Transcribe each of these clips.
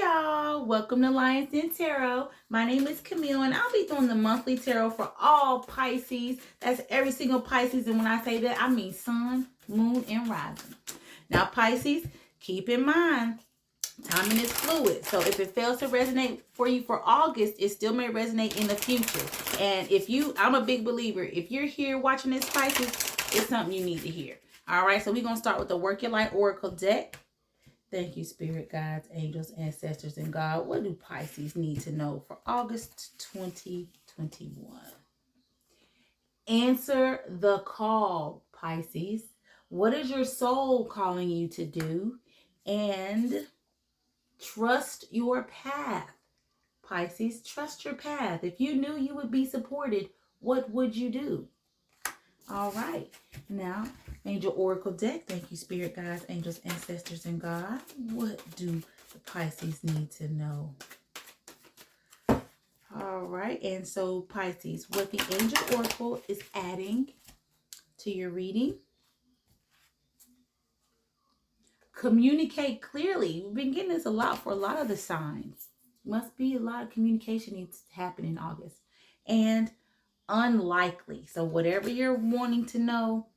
y'all, welcome to Lions Den Tarot. My name is Camille and I'll be doing the monthly tarot for all Pisces. That's every single Pisces, and when I say that, I mean sun, moon, and rising. Now Pisces, keep in mind, timing is fluid. So if it fails to resonate for you for August, it still may resonate in the future. And I'm a big believer, if you're here watching this Pisces, it's something you need to hear. All right, so we're going to start with the Work Your Light Oracle deck. Thank you, Spirit Guides, Angels, Ancestors, and God. What do Pisces need to know for August 2021? Answer the call, Pisces. What is your soul calling you to do? And trust your path, Pisces. Trust your path. If you knew you would be supported, what would you do? All right. Now, Angel Oracle deck. Thank you, Spirit Guides, Angels, Ancestors, and God. What do the Pisces need to know? All right. And so, Pisces, what the Angel Oracle is adding to your reading. Communicate clearly. We've been getting this a lot for a lot of the signs. Must be a lot of communication needs to happen in August. And unlikely. So whatever you're wanting to know,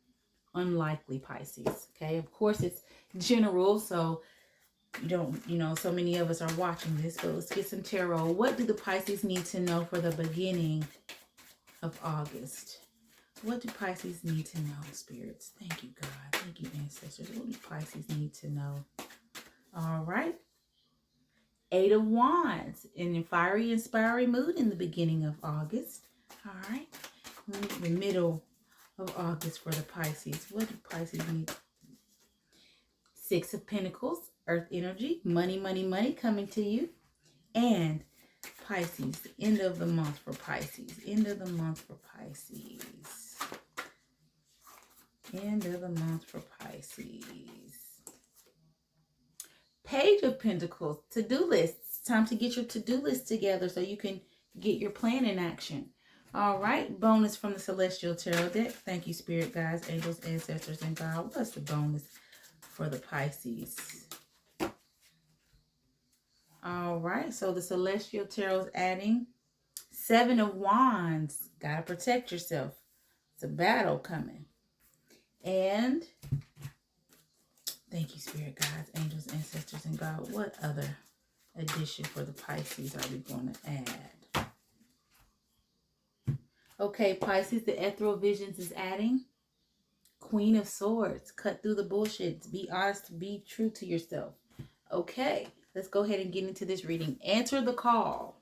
unlikely, Pisces. Okay, of course it's general, so you don't, so many of us are watching this, but let's get some tarot. What do the Pisces need to know for the beginning of August? What do Pisces need to know, spirits? Thank you, God. Thank you, ancestors. What do Pisces need to know? All right. 8 of Wands in a fiery, inspiring mood in the beginning of August. All right. The middle of August for the Pisces. What do Pisces need? 6 of Pentacles, Earth energy, money, money, money coming to you. And Pisces, the end of the month for Pisces. End of the month for Pisces. End of the month for Pisces. Page of Pentacles, to-do lists. Time to get your to-do list together so you can get your plan in action. All right, bonus from the Celestial Tarot deck. Thank you, Spirit Guides, Angels, Ancestors, and God. What's the bonus for the Pisces? All right, so the Celestial Tarot is adding 7 of Wands. Gotta protect yourself. It's a battle coming. And thank you, Spirit Guides, Angels, Ancestors, and God. What other addition for the Pisces are we going to add? Okay, Pisces, the Ethereal Visions is adding Queen of Swords. Cut through the bullshit. Be honest. Be true to yourself. Okay, let's go ahead and get into this reading. Answer the call.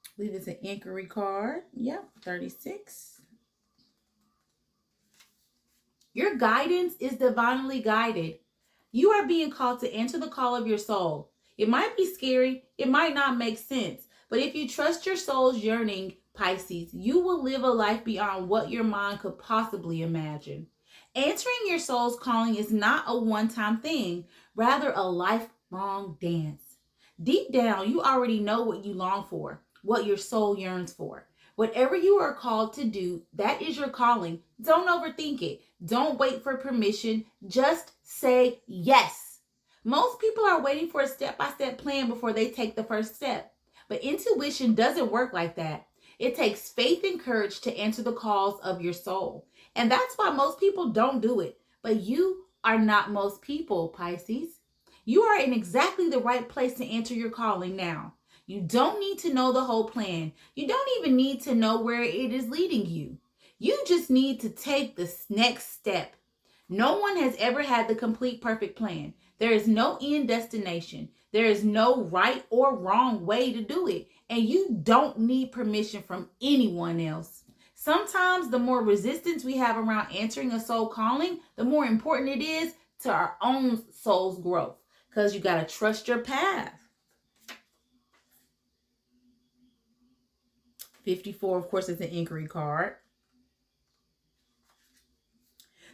I believe it's an inquiry card. Yep, 36. Your guidance is divinely guided. You are being called to answer the call of your soul. It might be scary. It might not make sense. But if you trust your soul's yearning, Pisces, you will live a life beyond what your mind could possibly imagine. Answering your soul's calling is not a one-time thing, rather a lifelong dance. Deep down, you already know what you long for, what your soul yearns for. Whatever you are called to do, that is your calling. Don't overthink it. Don't wait for permission. Just say yes. Most people are waiting for a step-by-step plan before they take the first step. But intuition doesn't work like that. It takes faith and courage to answer the calls of your soul. And that's why most people don't do it. But you are not most people, Pisces. You are in exactly the right place to answer your calling now. You don't need to know the whole plan. You don't even need to know where it is leading you. You just need to take the next step. No one has ever had the complete perfect plan. There is no end destination. There is no right or wrong way to do it. And you don't need permission from anyone else. Sometimes the more resistance we have around answering a soul calling, the more important it is to our own soul's growth. Because you got to trust your path. 54, of course, is an inquiry card.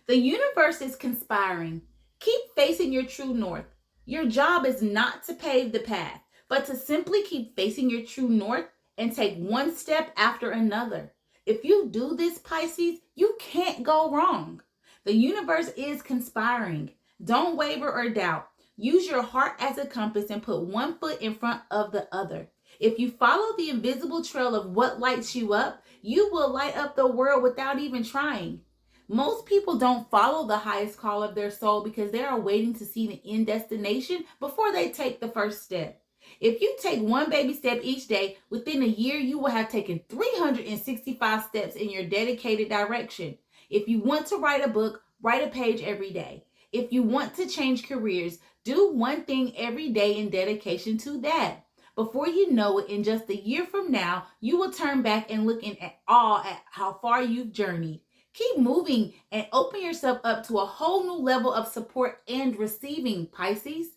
The universe is conspiring. Keep facing your true north. Your job is not to pave the path, but to simply keep facing your true north and take one step after another. If you do this, Pisces, you can't go wrong. The universe is conspiring. Don't waver or doubt. Use your heart as a compass and put one foot in front of the other. If you follow the invisible trail of what lights you up, you will light up the world without even trying. Most people don't follow the highest call of their soul because they are waiting to see the end destination before they take the first step. If you take one baby step each day, within a year you will have taken 365 steps in your dedicated direction. If you want to write a book, write a page every day. If you want to change careers, do one thing every day in dedication to that. Before you know it, in just a year from now, you will turn back and look in awe at how far you've journeyed. Keep moving and open yourself up to a whole new level of support and receiving, Pisces.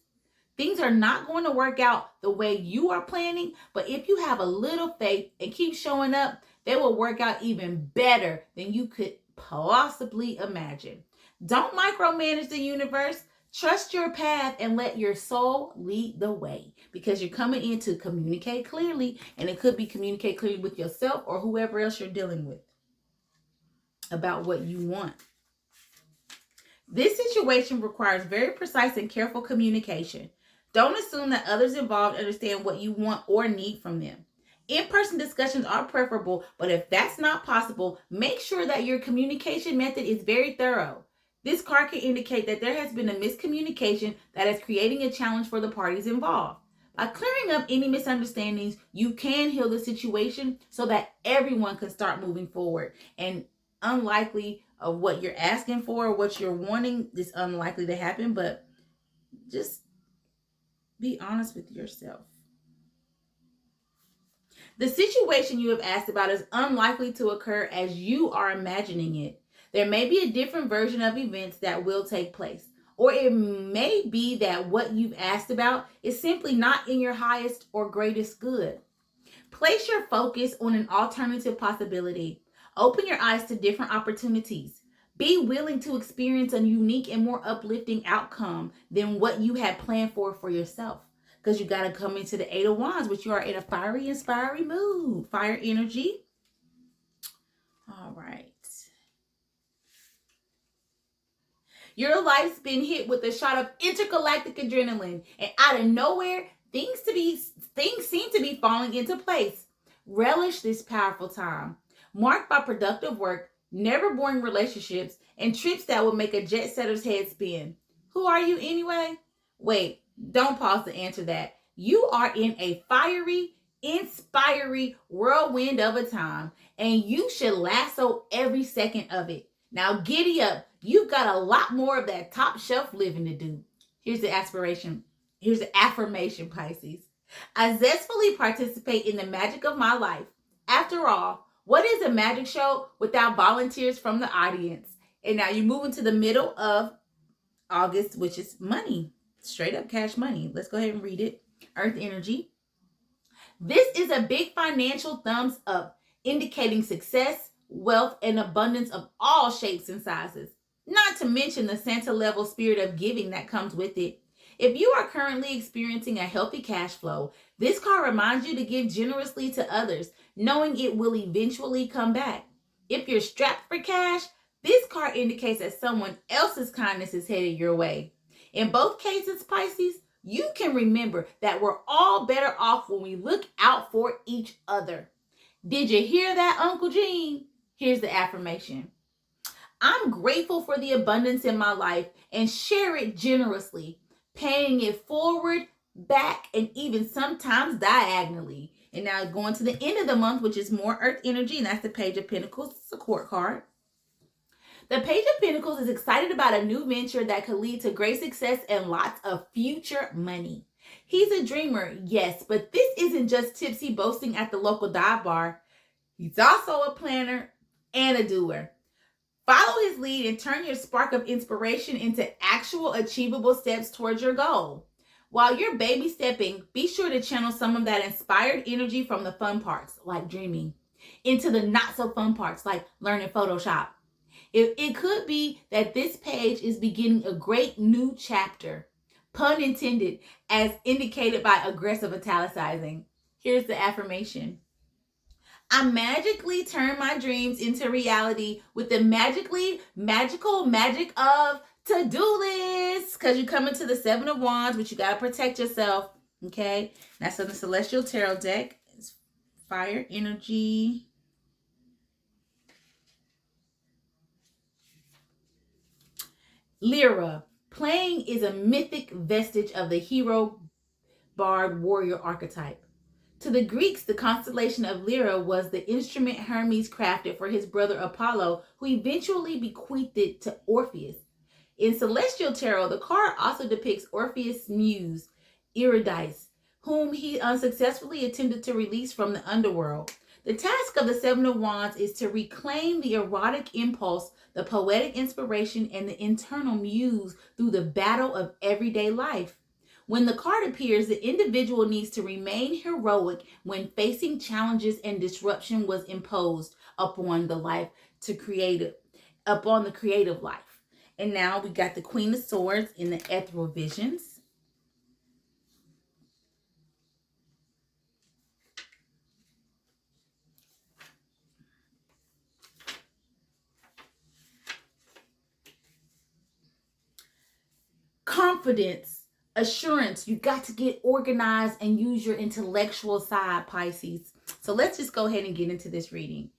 Things are not going to work out the way you are planning, but if you have a little faith and keep showing up, they will work out even better than you could possibly imagine. Don't micromanage the universe. Trust your path and let your soul lead the way, because you're coming in to communicate clearly, and it could be communicate clearly with yourself or whoever else you're dealing with about what you want. This situation requires very precise and careful communication. Don't assume that others involved understand what you want or need from them. In-person discussions are preferable, but if that's not possible, make sure that your communication method is very thorough. This card can indicate that there has been a miscommunication that is creating a challenge for the parties involved. By clearing up any misunderstandings, you can heal the situation so that everyone can start moving forward. And unlikely of what you're asking for, what you're wanting, is unlikely to happen, but just be honest with yourself. The situation you have asked about is unlikely to occur as you are imagining it. There may be a different version of events that will take place, or it may be that what you've asked about is simply not in your highest or greatest good. Place your focus on an alternative possibility. Open your eyes to different opportunities. Be willing to experience a unique and more uplifting outcome than what you had planned for yourself. Because you got to come into the Eight of Wands, which you are in a fiery, inspiring mood. Fire energy. All right. Your life's been hit with a shot of intergalactic adrenaline, and out of nowhere, things seem to be falling into place. Relish this powerful time, marked by productive work, never boring relationships, and trips that will make a jet setter's head spin. Who are you anyway? Wait, don't pause to answer that. You are in a fiery, inspiring whirlwind of a time, and you should lasso every second of it. Now giddy up. You've got a lot more of that top shelf living to do. Here's the aspiration. Here's the affirmation, Pisces. I zestfully participate in the magic of my life. After all, what is a magic show without volunteers from the audience? And now you move into the middle of August, which is money. Straight up cash money. Let's go ahead and read it. Earth energy. This is a big financial thumbs up, indicating success, wealth, and abundance of all shapes and sizes. Not to mention the Santa level spirit of giving that comes with it. If you are currently experiencing a healthy cash flow, this card reminds you to give generously to others, knowing it will eventually come back. If you're strapped for cash, this card indicates that someone else's kindness is headed your way. In both cases, Pisces, you can remember that we're all better off when we look out for each other. Did you hear that, Uncle Gene? Here's the affirmation. I'm grateful for the abundance in my life and share it generously, paying it forward, back, and even sometimes diagonally. And now going to the end of the month, which is more Earth energy, and that's the Page of Pentacles. It's a court card. The Page of Pentacles is excited about a new venture that could lead to great success and lots of future money. He's a dreamer, yes, but this isn't just tipsy boasting at the local dive bar. He's also a planner and a doer. Follow his lead and turn your spark of inspiration into actual achievable steps towards your goal. While you're baby stepping, be sure to channel some of that inspired energy from the fun parts, like dreaming, into the not so fun parts, like learning Photoshop. It could be that this page is beginning a great new chapter, pun intended, as indicated by aggressive italicizing. Here's the affirmation. I magically turn my dreams into reality with the magical magic of to-do list, because you're coming to the Seven of Wands, but you got to protect yourself. Okay, that's on the Celestial Tarot deck. It's fire energy. Lyra. Playing is a mythic vestige of the hero, bard, warrior archetype. To the Greeks, the constellation of Lyra was the instrument Hermes crafted for his brother Apollo, who eventually bequeathed it to Orpheus. In Celestial Tarot, the card also depicts Orpheus' muse, Eurydice, whom he unsuccessfully attempted to release from the underworld. The task of the Seven of Wands is to reclaim the erotic impulse, the poetic inspiration, and the internal muse through the battle of everyday life. When the card appears, the individual needs to remain heroic when facing challenges and disruption was imposed upon the creative life. And now we got the Queen of Swords in the ethereal visions. Confidence, assurance. You got to get organized and use your intellectual side, Pisces. So let's just go ahead and get into this reading.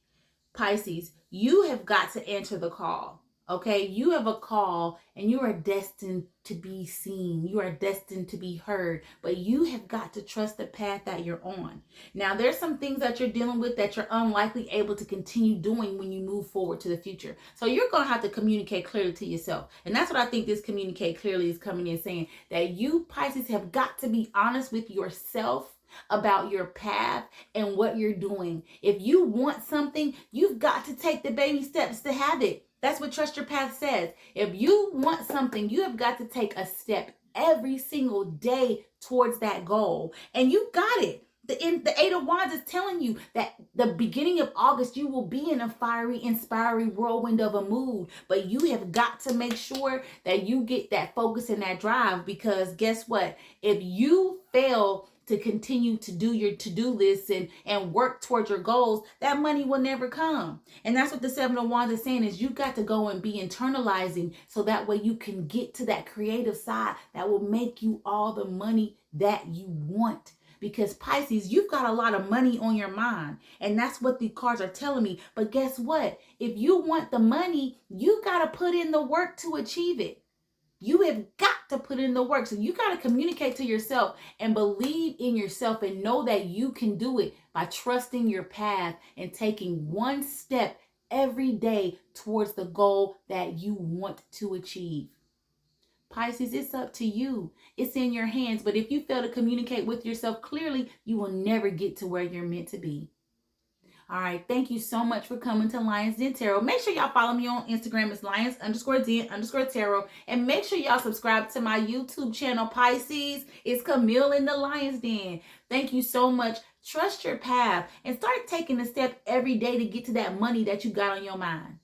Pisces, you have got to answer the call. Okay, you have a call and you are destined to be seen. You are destined to be heard, but you have got to trust the path that you're on. Now, there's some things that you're dealing with that you're unlikely able to continue doing when you move forward to the future. So you're going to have to communicate clearly to yourself. And that's what I think this communicate clearly is coming in saying, that you, Pisces, have got to be honest with yourself about your path and what you're doing. If you want something, you've got to take the baby steps to have it. That's what Trust Your Path says. If you want something, you have got to take a step every single day towards that goal. And you got it. The Eight of Wands is telling you that the beginning of August, you will be in a fiery, inspiring whirlwind of a mood. But you have got to make sure that you get that focus and that drive, because guess what? If you fail to continue to do your to-do lists and work towards your goals, that money will never come. And that's what the Seven of Wands is saying, is you got to go and be internalizing, so that way you can get to that creative side that will make you all the money that you want. Because Pisces, you've got a lot of money on your mind, and that's what the cards are telling me. But guess what? If you want the money, you got to put in the work to achieve it. You have got to put in the work. So you got to communicate to yourself and believe in yourself and know that you can do it by trusting your path and taking one step every day towards the goal that you want to achieve. Pisces, it's up to you. It's in your hands. But if you fail to communicate with yourself clearly, you will never get to where you're meant to be. All right. Thank you so much for coming to Lions Den Tarot. Make sure y'all follow me on Instagram. It's Lions_Den_Tarot. And make sure y'all subscribe to my YouTube channel, Pisces. It's Camille in the Lions Den. Thank you so much. Trust your path and start taking a step every day to get to that money that you got on your mind.